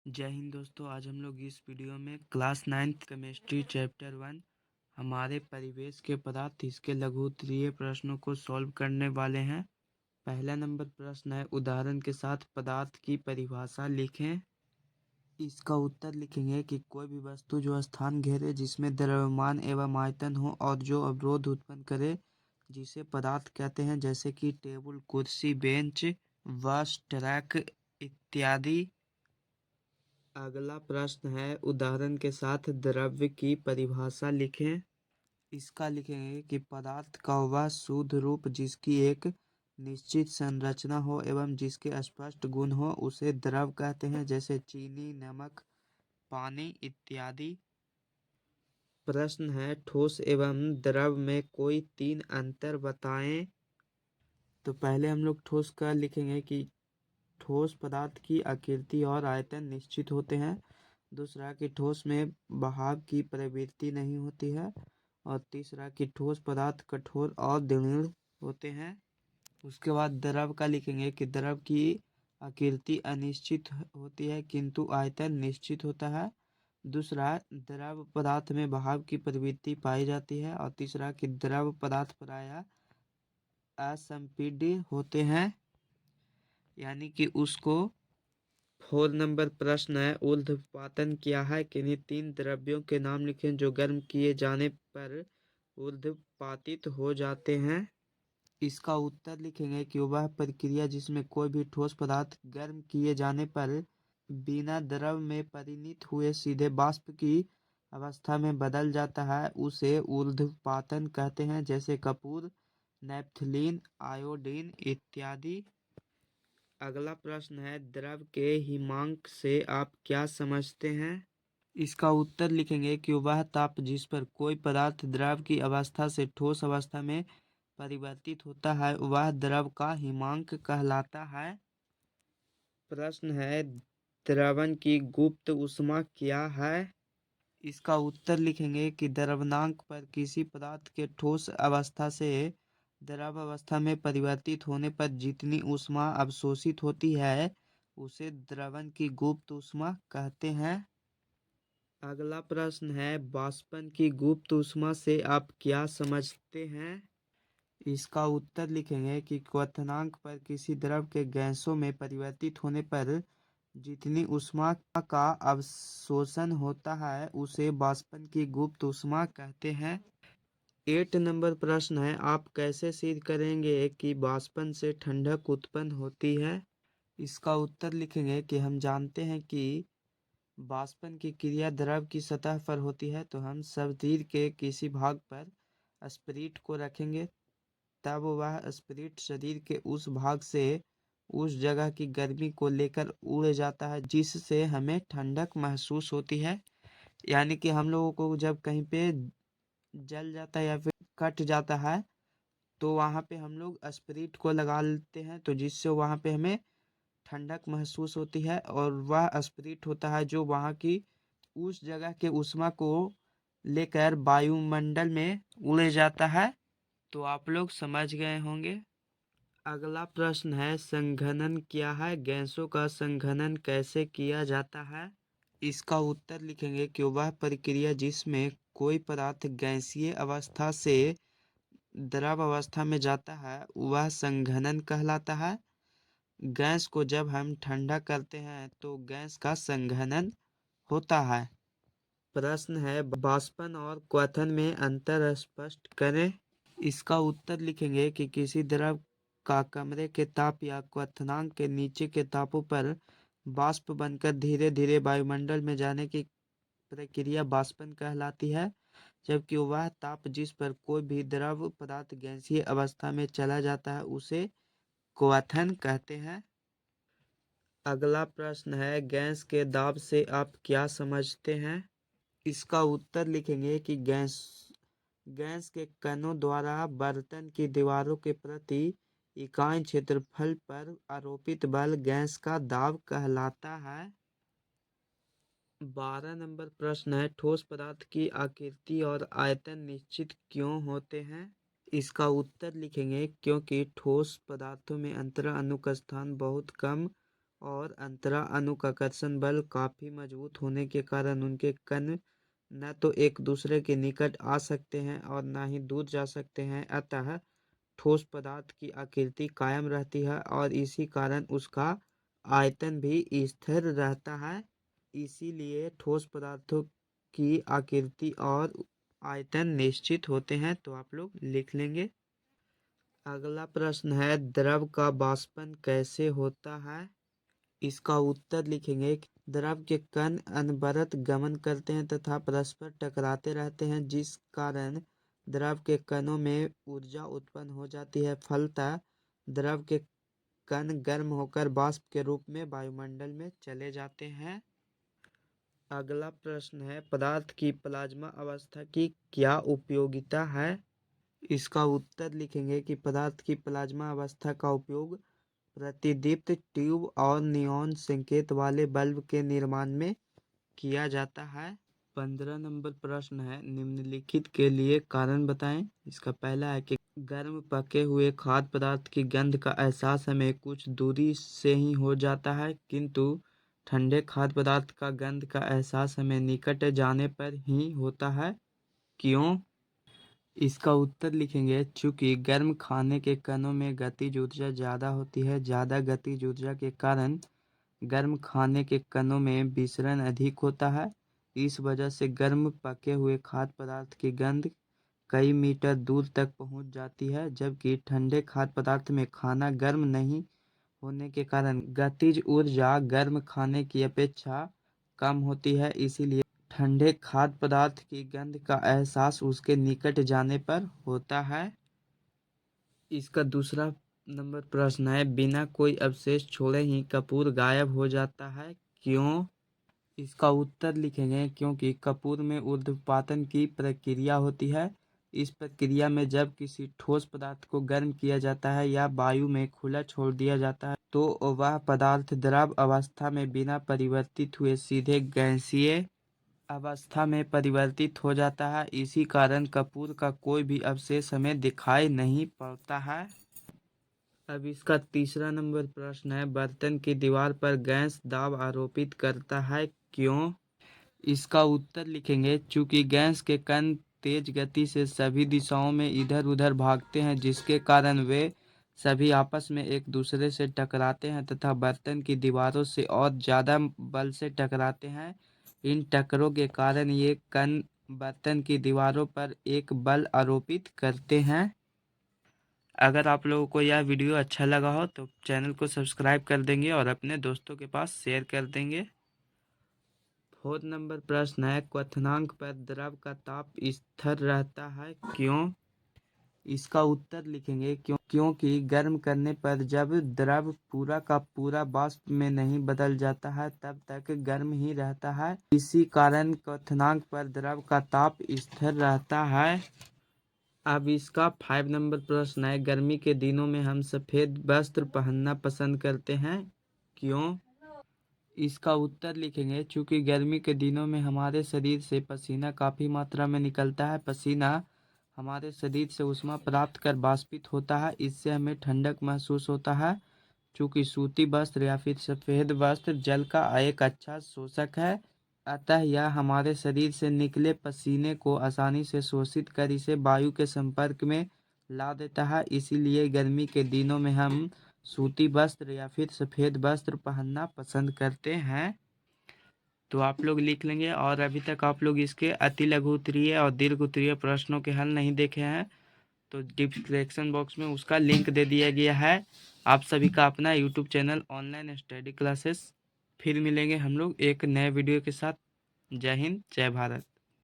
जय हिंद दोस्तों। आज हम लोग इस वीडियो में क्लास 9th केमिस्ट्री चैप्टर 1 हमारे परिवेश के पदार्थ इसके लघु उत्तरीय प्रश्नों को सॉल्व करने वाले हैं। पहला नंबर प्रश्न है, उदाहरण के साथ पदार्थ की परिभाषा लिखें। इसका उत्तर लिखेंगे कि कोई भी वस्तु जो स्थान घेरे, जिसमें द्रव्यमान एवं आयतन हो और जो अवरोध उत्पन्न करे, जिसे पदार्थ कहते हैं, जैसे कि टेबल, कुर्सी, बेंच, बस, ट्रक इत्यादि। अगला प्रश्न है, उदाहरण के साथ द्रव्य की परिभाषा लिखें। इसका लिखेंगे कि पदार्थ का वह शुद्ध रूप जिसकी एक निश्चित संरचना हो एवं जिसके स्पष्ट गुण हो, उसे द्रव कहते हैं, जैसे चीनी, नमक, पानी इत्यादि। प्रश्न है, ठोस एवं द्रव में कोई 3 अंतर बताएं। तो पहले हम लोग ठोस का लिखेंगे कि ठोस पदार्थ की आकृति और आयतन निश्चित होते हैं। दूसरा कि ठोस में बहाव की प्रवृत्ति नहीं होती है। और तीसरा कि ठोस पदार्थ कठोर और दृढ़ होते हैं। उसके बाद द्रव का लिखेंगे कि द्रव की आकृति अनिश्चित होती है किंतु आयतन निश्चित होता है। दूसरा, द्रव पदार्थ में बहाव की प्रवृत्ति पाई जाती है। और तीसरा कि द्रव पदार्थ प्रायः असंपीड्य होते हैं, यानी कि उसको। 4 नंबर प्रश्न है, ऊर्ध्वपातन क्या है? किन्हीं 3 द्रव्यों के नाम लिखें जो गर्म किए जाने पर ऊर्ध्वपातित हो जाते हैं। इसका उत्तर लिखेंगे कि वह प्रक्रिया जिसमें कोई भी ठोस पदार्थ गर्म किए जाने पर बिना द्रव में परिणित हुए सीधे वाष्प की अवस्था में बदल जाता है, उसे ऊर्ध्वपातन कहते हैं, जैसे कपूर, नैप्थलीन, आयोडीन इत्यादि। अगला प्रश्न है, द्रव के हिमांक से आप क्या समझते हैं? इसका उत्तर लिखेंगे कि वह ताप जिस पर कोई पदार्थ द्रव की अवस्था से ठोस अवस्था में परिवर्तित होता है, वह द्रव का हिमांक कहलाता है। प्रश्न है, द्रवण की गुप्त ऊष्मा क्या है? इसका उत्तर लिखेंगे कि द्रवणांक पर किसी पदार्थ के ठोस अवस्था से द्रव अवस्था में परिवर्तित होने पर जितनी ऊष्मा अवशोषित होती है, उसे द्रवण की गुप्त ऊष्मा कहते हैं। अगला प्रश्न है, वाष्पन की गुप्त ऊष्मा से आप क्या समझते हैं? इसका उत्तर लिखेंगे कि क्वथनांक पर किसी द्रव के गैसों में परिवर्तित होने पर जितनी ऊष्मा का अवशोषण होता है, उसे वाष्पन की गुप्त ऊष्मा कहते हैं। 8 नंबर प्रश्न है, आप कैसे सिद्ध करेंगे कि वाष्पन से ठंडक उत्पन्न होती है? इसका उत्तर लिखेंगे कि हम जानते हैं कि वाष्पन की क्रिया द्रव की सतह पर होती है, तो हम शरीर के किसी भाग पर स्पिरिट को रखेंगे, तब वह स्पिरिट शरीर के उस भाग से उस जगह की गर्मी को लेकर उड़ जाता है, जिससे हमें ठंडक महसूस होती है। यानी कि हम लोगों को जब कहीं पे जल जाता है या फिर कट जाता है, तो वहाँ पे हम लोग स्पिरिट को लगा लेते हैं, तो जिससे वहाँ पे हमें ठंडक महसूस होती है। और वह स्पिरिट होता है जो वहाँ की उस जगह के ऊष्मा को लेकर वायुमंडल में उड़ जाता है। तो आप लोग समझ गए होंगे। अगला प्रश्न है, संघनन क्या है? गैसों का संघनन कैसे किया जाता है? इसका उत्तर लिखेंगे कि वह प्रक्रिया जिसमें कोई पदार्थ गैसीय अवस्था से द्रव अवस्था में जाता है, वह संघनन कहलाता है। गैस को जब हम ठंडा करते हैं तो गैस का संघनन होता है। प्रश्न है, वाष्पन और क्वथन में अंतर स्पष्ट करें। इसका उत्तर लिखेंगे कि किसी द्रव का कमरे के ताप या क्वथनांक के नीचे के तापों पर वाष्प बनकर धीरे धीरे वायुमंडल में जाने की प्रक्रिया वाष्पन कहलाती है, जबकि वह ताप जिस पर कोई भी द्रव पदार्थ गैसीय अवस्था में चला जाता है, उसे क्वथन कहते हैं। अगला प्रश्न है, गैस के दाब से आप क्या समझते हैं? इसका उत्तर लिखेंगे कि गैस के कणों द्वारा बर्तन की दीवारों के प्रति इकाई क्षेत्रफल पर आरोपित बल गैस का दाब कहलाता है। 12 नंबर प्रश्न है, ठोस पदार्थ की आकृति और आयतन निश्चित क्यों होते हैं? इसका उत्तर लिखेंगे क्योंकि ठोस पदार्थों में अंतरा अनुक स्थान बहुत कम और अंतरा अणु का आकर्षण बल काफी मजबूत होने के कारण उनके कण न तो एक दूसरे के निकट आ सकते हैं और न ही दूर जा सकते हैं। अतः ठोस पदार्थ की आकृति कायम रहती है और इसी कारण उसका आयतन भी स्थिर रहता है। इसीलिए ठोस पदार्थों की आकृति और आयतन निश्चित होते हैं। तो आप लोग लिख लेंगे। अगला प्रश्न है, द्रव का वाष्पन कैसे होता है? इसका उत्तर लिखेंगे कि द्रव के कण अनवरत गमन करते हैं तथा परस्पर टकराते रहते हैं, जिस कारण द्रव के कणों में ऊर्जा उत्पन्न हो जाती है। फलतः द्रव के कण गर्म होकर वाष्प के रूप में वायुमंडल में चले जाते हैं। अगला प्रश्न है, पदार्थ की प्लाज्मा अवस्था की क्या उपयोगिता है? इसका उत्तर लिखेंगे कि पदार्थ की प्लाज्मा अवस्था का उपयोग प्रतिदीप्त ट्यूब और नियॉन संकेत वाले बल्ब के निर्माण में किया जाता है। 15 नंबर प्रश्न है, निम्नलिखित के लिए कारण बताएं। इसका पहला है कि गर्म पके हुए खाद्य पदार्थ की गंध का एहसास हमें कुछ दूरी से ही हो जाता है, किंतु ठंडे खाद्य पदार्थ का गंध का एहसास हमें निकट जाने पर ही होता है। क्यों? इसका उत्तर लिखेंगे, चूंकि गर्म खाने के कणों में गतिज ऊर्जा ज़्यादा होती है। ज़्यादा गतिज ऊर्जा के कारण गर्म खाने के कणों में विसरण अधिक होता है। इस वजह से गर्म पके हुए खाद्य पदार्थ की गंध कई मीटर दूर तक पहुंच जाती है, जबकि ठंडे खाद्य पदार्थ में खाना गर्म नहीं होने के कारण गतिज ऊर्जा गर्म खाने की अपेक्षा कम होती है। इसीलिए ठंडे खाद्य पदार्थ की गंध का एहसास उसके निकट जाने पर होता है। इसका दूसरा नंबर प्रश्न है, बिना कोई अवशेष छोड़े ही कपूर गायब हो जाता है। क्यों? इसका उत्तर लिखेंगे, क्योंकि कपूर में ऊर्ध्वपातन की प्रक्रिया होती है। इस प्रक्रिया में जब किसी ठोस पदार्थ को गर्म किया जाता है या वायु में खुला छोड़ दिया जाता है तो वह पदार्थ द्रव अवस्था में बिना परिवर्तित हुए सीधे गैसीय अवस्था में परिवर्तित हो जाता है। इसी कारण कपूर का कोई भी अवशेष हमें दिखाई नहीं पड़ता है। अब इसका तीसरा नंबर प्रश्न है, बर्तन की दीवार पर गैस दाब आरोपित करता है। क्यों? इसका उत्तर लिखेंगे, चूंकि गैस के कण तेज गति से सभी दिशाओं में इधर उधर भागते हैं, जिसके कारण वे सभी आपस में एक दूसरे से टकराते हैं तथा बर्तन की दीवारों से और ज़्यादा बल से टकराते हैं। इन टक्करों के कारण ये कण बर्तन की दीवारों पर एक बल आरोपित करते हैं। अगर आप लोगों को यह वीडियो अच्छा लगा हो तो चैनल को सब्सक्राइब कर देंगे और अपने दोस्तों के पास शेयर कर देंगे। 4 नंबर प्रश्न है, क्वथनांक पर द्रव का ताप स्थिर रहता है। क्यों? इसका उत्तर लिखेंगे, क्योंकि गर्म करने पर जब द्रव पूरा का पूरा वाष्प में नहीं बदल जाता है तब तक गर्म ही रहता है। इसी कारण क्वथनांक पर द्रव का ताप स्थिर रहता है। अब इसका 5 नंबर प्रश्न है, गर्मी के दिनों में हम सफ़ेद वस्त्र पहनना पसंद करते हैं। क्यों? इसका उत्तर लिखेंगे, चूंकि गर्मी के दिनों में हमारे शरीर से पसीना काफ़ी मात्रा में निकलता है। पसीना हमारे शरीर से ऊष्मा प्राप्त कर वाष्पित होता है, इससे हमें ठंडक महसूस होता है। चूंकि सूती वस्त्र या फिर सफ़ेद वस्त्र जल का एक अच्छा शोषक है, अतः यह हमारे शरीर से निकले पसीने को आसानी से शोषित कर इसे वायु के संपर्क में ला देता है। इसीलिए गर्मी के दिनों में हम सूती वस्त्र या फिर सफ़ेद वस्त्र पहनना पसंद करते हैं। तो आप लोग लिख लेंगे। और अभी तक आप लोग इसके अति लघु उत्तरीय और दीर्घ उत्तरीय प्रश्नों के हल नहीं देखे हैं तो डिस्क्रिप्शन बॉक्स में उसका लिंक दे दिया गया है। आप सभी का अपना YouTube channel online study classes. फिर मिलेंगे हम लोग एक नए वीडियो के साथ। जय हिंद, जय भारत।